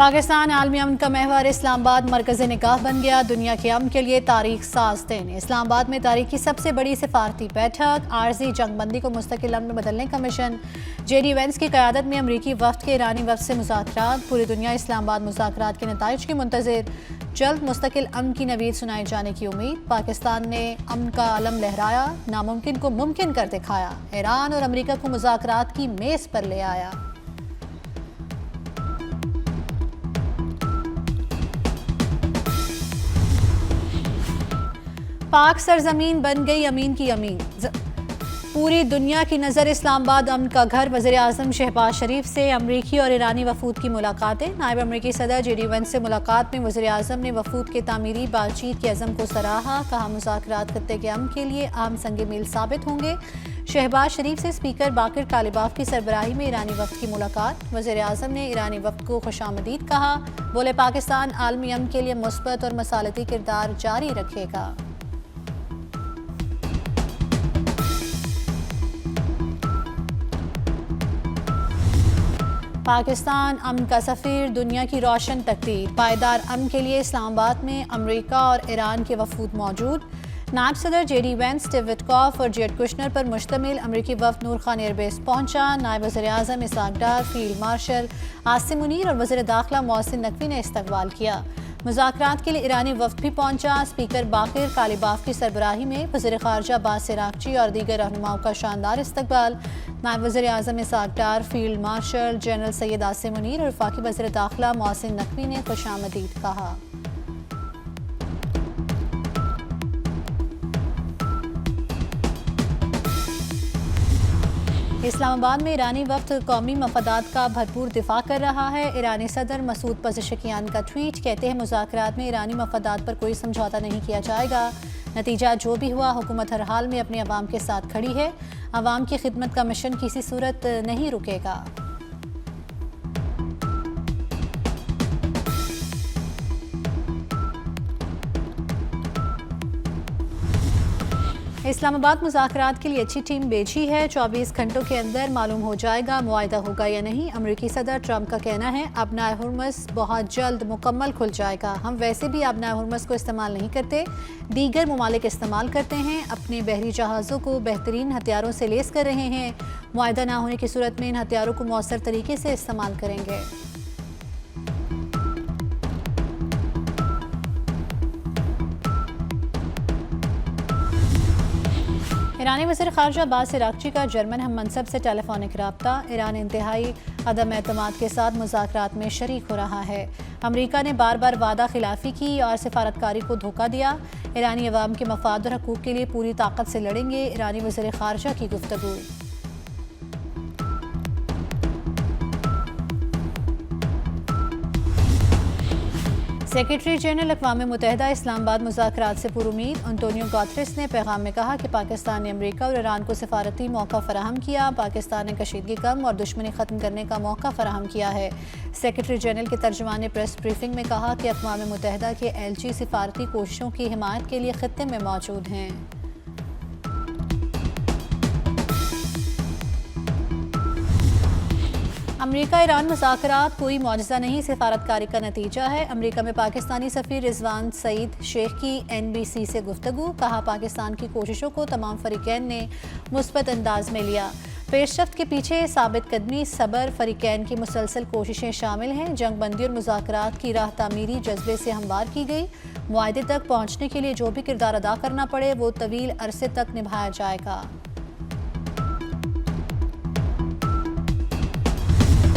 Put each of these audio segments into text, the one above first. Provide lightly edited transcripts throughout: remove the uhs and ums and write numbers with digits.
पाकिस्तान आलमी अमन का महवर इस्लामाबाद मरकज़ निगाह बन गया। दुनिया के अमन के लिए तारीख साज दिन। इस्लामाबाद में तारीख की सबसे बड़ी सिफारती बैठक। आर्जी जंगबंदी को मुस्तकिल अमन में बदलने का मिशन। JD Vance की क़यादत में अमरीकी वफ्द के ईरानी वफ्द से मुज़ाकरात। पूरी दुनिया इस्लामाबाद मुज़ाकरात के नताइज की मुंतज़िर। जल्द मुस्तकिल अमन की नवीद सुनाए जाने की उम्मीद। पाकिस्तान ने अमन का अलम लहराया, नामुमकिन को मुमकिन कर दिखाया। ईरान और अमरीका को मुज़ाकरात की मेज़ पर ले आया। पाक सरजमीन बन गई अमीन की अमीन। पूरी दुनिया की नज़र इस्लामाबाद अमन का घर। वज़ीर आज़म शहबाज शरीफ से अमरीकी और ईरानी वफूद की मुलाकातें। नायब अमरीकी सदर JD Vance से मुलाकात में वज़ीर आज़म ने वफूद के तामीरी बातचीत के अज़म को सराहा। कहा मुज़ाकरात खत्ते के अमन के लिए अहम संग मील साबित होंगे। शहबाज शरीफ से स्पीकर बाकिर कालिबाफ की सरबराही में ईरानी वफ्द की मुलाकात। वज़ीर आज़म ने ईरानी वफ्द को खुशामदीद कहा। बोले पाकिस्तान आलमी अमन के लिए मुस्बत और मसालती किरदार जारी रखेगा। पाकिस्तान अमन का सफ़ीर, दुनिया की रोशन तकदीर। पायदार अमन के लिए इस्लामाबाद में अमरीका और ईरान के वफूद मौजूद। नायब सदर JD Vance, स्टीव विटकॉफ और जेड कुशनर पर मुश्तमिल अमरीकी वफ्द नूर खान एयरबेस पहुंचा। नायब वज़ीर आज़म इसहाक डार, फील्ड मार्शल आसिम मुनीर और वज़ीर दाखिला मोहसिन नकवी ने इस्तकबाल किया। मुज़ाकरात के लिए ईरानी वफ्द भी पहुंचा। स्पीकर बाकिर कालिबाफ की सरबराही में वज़ीर ख़ारजा अब्बास इराक़ची और दीगर रहनुमाओं का शानदार इस्तकबाल। नायब वज़ीर आज़म Ishaq Dar, field marshal general Syed Asim Munir और वफाकी वज़ीर दाखिला मोहसिन नकवी ने खुशामदीद कहा। इस्लामाबाद में ईरानी वफ्द कौमी मफादात का भरपूर दिफा कर रहा है। ईरानी सदर मसूद पज़ेशकियान का ट्वीट। कहते हैं मुज़ाकरात में ईरानी मफादात पर कोई समझौता नहीं किया जाएगा। नतीजा जो भी हुआ, हुकूमत हर हाल में अपने अवाम के साथ खड़ी है। अवाम की खिदमत का मिशन किसी सूरत नहीं रुकेगा। इस्लामाबाद मुज़ाकरात के लिए अच्छी टीम भेजी है। 24 घंटों के अंदर मालूम हो जाएगा मुआहिदा होगा या नहीं। अमरीकी सदर ट्रंप का कहना है अबनाए हुर्मुज़ बहुत जल्द मुकम्मल खुल जाएगा। हम वैसे भी अबनाए हुर्मुज़ को इस्तेमाल नहीं करते, दीगर ममालिक इस्तेमाल करते हैं। अपने बहरी जहाज़ों को बेहतरीन हथियारों से लेस कर रहे हैं। मुआहिदा ना होने की सूरत में इन हथियारों को मौसर तरीके से इस्तेमाल करेंगे। ईरानी वज़ीर ख़ारजा अब्बास इराक़ची का जर्मन हम मनसब से टेलीफोनिक रब्ता। ईरान इंतहाई अदम एतमाद के साथ मुज़ाकरात में शरीक हो रहा है। अमरीका ने बार बार वादा खिलाफी की और सिफारतकारी को धोखा दिया। ईरानी अवाम के मफाद और हकूक़ के लिए पूरी ताकत से लड़ेंगे। ईरानी वज़ीर ख़ारजा की गुफ्तगू। सेक्रेटरी जनरल अक़वाम मुत्तहिदा इस्लामाबाद मुज़ाकरात से पुरुमीद। अंटोनियो गुतेरेस ने पैगाम में कहा कि पाकिस्तान ने अमरीका और ईरान को सिफारती मौका फ़राहम किया। पाकिस्तान ने कशीदगी कम और दुश्मनी ख़त्म करने का मौका फ़राहम किया है। सेक्रेटरी जनरल के तर्जुमान ने प्रेस ब्रीफिंग में कहा कि अक़वाम मुत्तहिदा के LG सिफारती कोशिशों की हिमायत के लिए ख़ित्ते में मौजूद हैं। अमरीका ईरान मुज़ाकरात कोई मौजज़ा नहीं, सिफारतकारी का नतीजा है। अमरीका में पाकिस्तानी सफ़ीर रिजवान सईद शेख की NBC से गुफ्तगू। कहा पाकिस्तान की कोशिशों को तमाम फ़रीक़ैन ने मुस्बत अंदाज में लिया। पेशरफ्त के पीछे साबित कदमी, सब्र, फ़रीक़ैन की मुसलसल कोशिशें शामिल हैं। जंगबंदी और मुज़ाकरात की राह तामीरी जज्बे से हमवार की गई। मुआहिदे तक पहुँचने के लिए जो भी किरदार अदा करना पड़े वो तवील अरसे तक निभाया जाएगा।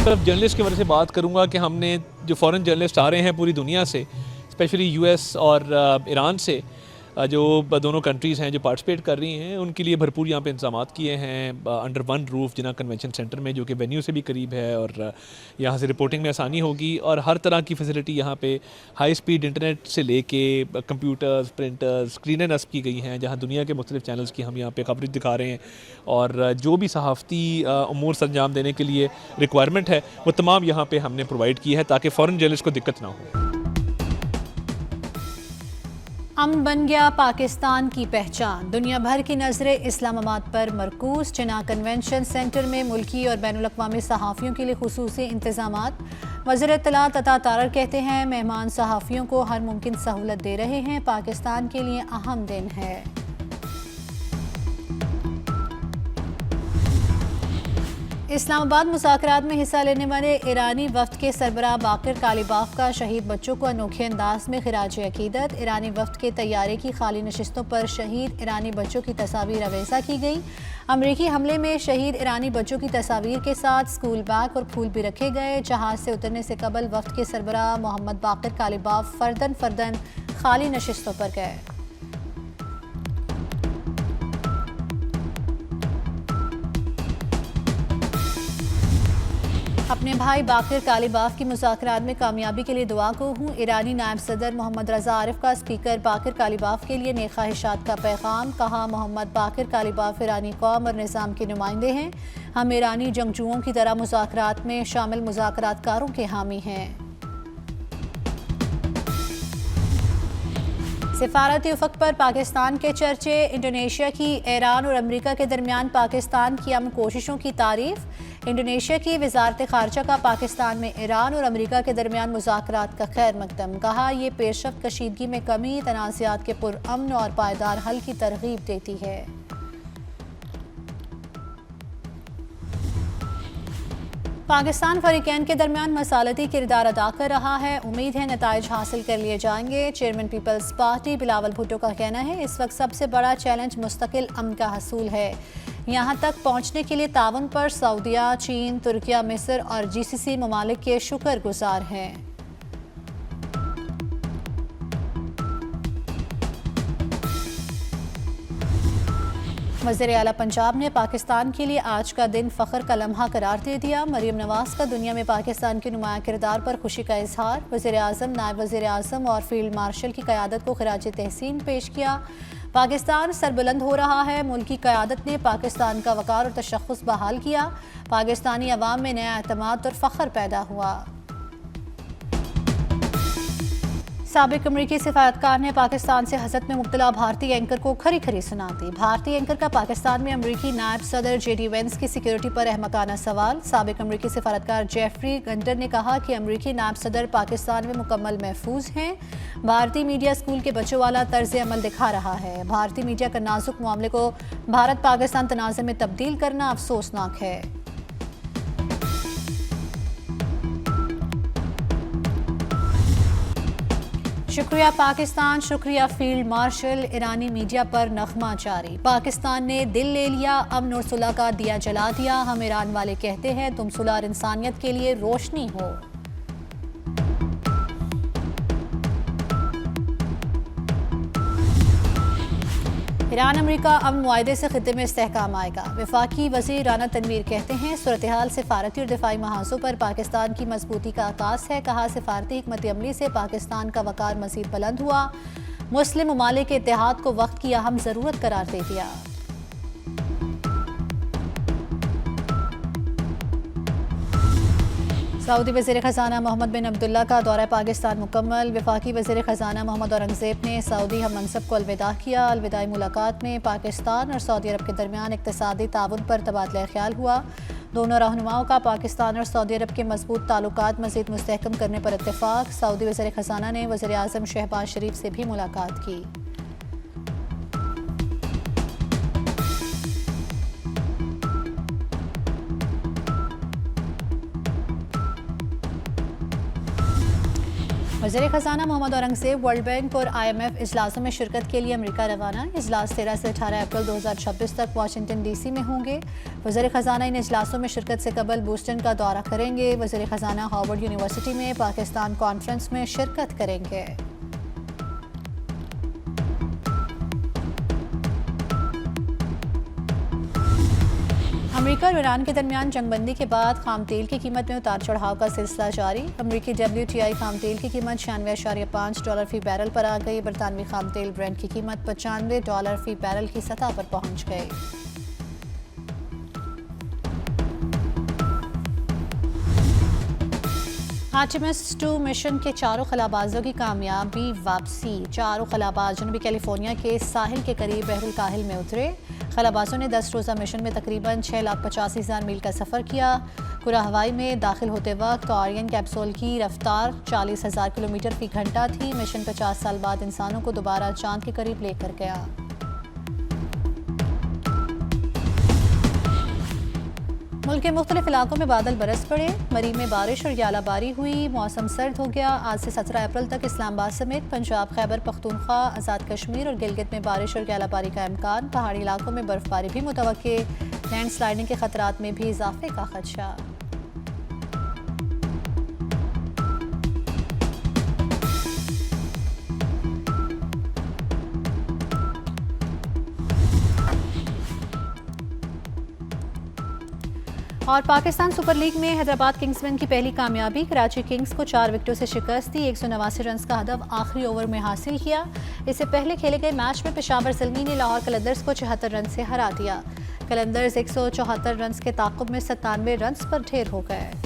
जर्नलिस्ट की वजह से बात करूंगा कि हमने जो फॉरेन जर्नलिस्ट आ रहे हैं पूरी दुनिया से, स्पेशली US और ईरान से, जो दोनों कंट्रीज़ हैं जो पार्टिसिपेट कर रही हैं, उनके लिए भरपूर यहाँ पे इंतजामात किए हैं अंडर वन रूफ जिना कन्वेंशन सेंटर में, जो कि वेन्यू से भी करीब है और यहाँ से रिपोर्टिंग में आसानी होगी। और हर तरह की फैसिलिटी यहाँ पे हाई स्पीड इंटरनेट से लेके कंप्यूटर्स, प्रिंटर्स, स्क्रीनें नस्ब की गई हैं, जहाँ दुनिया के मुख्तलिफ चैनल्स की हम यहाँ पे कवरेज दिखा रहे हैं। और जो भी सहाफ़ती अमूर सरंजाम देने के लिए रिक्वायरमेंट है वो तमाम यहाँ पर हमने प्रोवाइड की है ताकि फ़ॉरेन जर्नलिस्ट को दिक्कत ना हो। अमन बन गया पाकिस्तान की पहचान। दुनिया भर की नज़रें इस्लामाबाद पर मरकूज। जिना कन्वेंशन सेंटर में मुल्की और बैनुल अक़वामी सहाफ़ियों के लिए खुसूसी इंतज़ामात। वज़ीर इत्तलात अता तारर कहते हैं मेहमान सहाफ़ियों को हर मुमकिन सहूलत दे रहे हैं, पाकिस्तान के लिए अहम दिन है। इस्लामाबाद मुज़ाकरात में हिस्सा लेने वाले ईरानी वफ़द के सरबराह बाकिर कालिबाफ का शहीद बच्चों को अनोखे अंदाज में खिराज अकीदत। ईरानी वफ़द के तैयारे की खाली नशिस्तों पर शहीद ईरानी बच्चों की तस्वीर अवेजा की गई। अमरीकी हमले में शहीद ईरानी बच्चों की तस्वीर के साथ स्कूल बैग और फूल भी रखे गए। जहाज से उतरने से कबल वफ़द के सरबराह मोहम्मद बाकिर कालिबाफ फर्दन खाली नशिस्तों पर गए। अपने भाई बाकिर कालिबाफ की मुज़ाकरात में कामयाबी के लिए दुआ को हूँ। ईरानी नायब सदर मोहम्मद रज़ा आरिफ का स्पीकर बाकिर कालिबाफ के लिए नेक ख्वाहिशात का पैगाम। कहा, मोहम्मद बाकिर कालिबाफ ईरानी कौम और निज़ाम के नुमाइंदे हैं। हम ईरानी जंगजुओं की तरह मुज़ाकरात में शामिल मुज़ाकरातकारों के हामी हैं। सिफारती उफ़क़ पर पाकिस्तान के चर्चे। इंडोनेशिया की ईरान और अमेरिका के दरमियान पाकिस्तान की अमन कोशिशों की तारीफ। इंडोनेशिया की वज़ारत ख़ारजा का पाकिस्तान में ईरान और अमेरिका के दरमियान मुज़ाकरात का खैर मकदम। कहा, ये पेशरफ्त कशीदगी में कमी तनाज़ात के पुरअमन और पायदार हल की तरगीब देती है। पाकिस्तान फ़रीक़ैन के दरमियान मसालती किरदार अदा कर रहा है। उम्मीद है नताइज हासिल कर लिए जाएंगे। Chairman peoples party Bilawal Bhutto का कहना है, इस वक्त सबसे बड़ा चैलेंज मुस्तकिल अमन का हसूल है। यहाँ तक पहुँचने के लिए ताउन पर सऊदिया, चीन, तुर्किया, मिस्र और GCC ममालिक के शुक्रगुजार हैं। वज़ीर आला पंजाब ने पाकिस्तान के लिए आज का दिन फ़ख्र का लम्हा करार दे दिया। मरीम नवाज का दुनिया में पाकिस्तान के नुमाया किरदार पर खुशी का इजहार। वज़ीर आज़म, नायब वज़ीर आज़म और फील्ड मार्शल की क़यादत को खिराज तहसीन पेश किया। पाकिस्तान सरबुलंद हो रहा है। मुल्क की क़यादत ने पाकिस्तान का वक़ार और तशख़्ख़ुस बहाल किया। पाकिस्तानी अवाम में नया एतमाद और फ़ख्र पैदा हुआ। साबिक अमरीकी सिफारतकार ने पाकिस्तान से हसद में मुब्तला भारतीय एंकर को खरी खरी सुना दी। भारतीय एंकर का पाकिस्तान में अमरीकी नायब सदर JD वेंस की सिक्योरिटी पर अहमकाना सवाल। साबिक अमरीकी सिफारतकार जेफरी गंटर ने कहा कि अमरीकी नायब सदर पाकिस्तान में मुकम्मल महफूज हैं। भारतीय मीडिया स्कूल के बच्चों वाला तर्ज अमल दिखा रहा है। भारतीय मीडिया का नाजुक मामले को भारत पाकिस्तान तनाज़े में तब्दील करना अफसोसनाक है। शुक्रिया पाकिस्तान, शुक्रिया फील्ड मार्शल। ईरानी मीडिया पर नगमा जारी। पाकिस्तान ने दिल ले लिया, अमन और सुलह का दिया जला दिया। हम ईरान वाले कहते हैं तुम सुलह और इंसानियत के लिए रोशनी हो। ईरान अमेरिका अमन मुआहदे से खित्ते में इस्तेहकाम आएगा। वफाकी वज़ीर राना तनवीर कहते हैं सूरत-ए-हाल सिफारती और दिफाई महाजों पर पाकिस्तान की मजबूती का आकाश है। कहा, सिफारती हिकमत अमली से पाकिस्तान का वक़ार मज़ीद बुलंद हुआ। मुस्लिम ममालिक के इत्तेहाद को वक्त की अहम ज़रूरत करार दे दिया। सऊदी वज़ीर ख़ज़ाना मोहम्मद बिन अब्दुल्ला का दौरा पाकिस्तान मुकम्मल। वफाकी वज़ीर ख़ज़ाना मोहम्मद औरंगज़ेब ने सऊदी हम मनसब को अलविदा किया। अलविदाई मुलाकात में पाकिस्तान और सऊदी अरब के दरमियान इक़्तिसादी ताउन पर तबादला ख्याल हुआ। दोनों रहनुमाओं का पाकिस्तान और सऊदी अरब के मजबूत ताल्लुकात मज़ीद मुस्तहकम करने पर इत्तेफाक। सऊदी वज़ीर ख़ज़ाना ने वज़ीर आज़म शहबाज शरीफ से भी मुलाकात की। वज़ीर ख़ज़ाना मोहम्मद औरंगज़ेब वर्ल्ड बैंक और IMF इजलासों में शिरकत के लिए अमेरिका रवाना। इजलास 13 से 18 अप्रैल 2026 तक वाशिंगटन DC में होंगे। वज़ीर ख़ज़ाना इन इजलासों में शिरकत से कबल बोस्टन का दौरा करेंगे। वज़ीर ख़ज़ाना हार्वर्ड यूनिवर्सिटी में पाकिस्तान कॉन्फ्रेंस में शिरकत करेंगे। अमेरिका और ईरान के दरमियान जंगबंदी के बाद खाम तेल की कीमत में उतार चढ़ाव का सिलसिला जारी। अमेरिकी WTI खाम तेल की कीमत $96.5 फी बैरल पर आ गई। बरतानवी खाम तेल ब्रेंट की कीमत $95 फी बैरल की सतह पर पहुंच गई। आर्टेमिस 2 मिशन के चारों खलाबाजों की कामयाबी वापसी। चारों खलाबाज जनूबी कैलिफोर्निया के साहिल के करीब बहरुल काहिल में उतरे। खलाबाजों ने 10 रोज़ा मिशन में तकरीबन 6,85,000 मील का सफ़र किया। पूरा हवाई में दाखिल होते वक्त ऑरियन कैप्सूल की रफ्तार 40,000 किलोमीटर फी घंटा थी। मिशन 50 साल बाद इंसानों को दोबारा चांद के करीब लेकर गया। मुल्क के मुख्तलिफ इलाकों में बादल बरस पड़े। मरी में बारिश और यालाबारी हुई। मौसम सर्द हो गया। आज से 17 अप्रैल तक इस्लामाबाद समेत पंजाब, खैबर पख्तूनख्वा, आज़ाद कश्मीर और गिलगित में बारिश और यालाबारी का इम्कान। पहाड़ी इलाकों में बर्फबारी भी मुतवक्के। लैंड स्लाइडिंग के खतरात में भी इजाफे का खदशा। और पाकिस्तान सुपर लीग में हैदराबाद किंग्समैन की पहली कामयाबी। कराची किंग्स को 4 विकेटों से शिकस्त दी। 189 रन का हदफ आखिरी ओवर में हासिल किया। इससे पहले खेले गए मैच में पेशावर ज़ल्मी ने लाहौर कलंदर्स को 74 रन से हरा दिया। कलंदर्स 174 रन के ताक़ुब में 97 रन पर ढेर हो गए।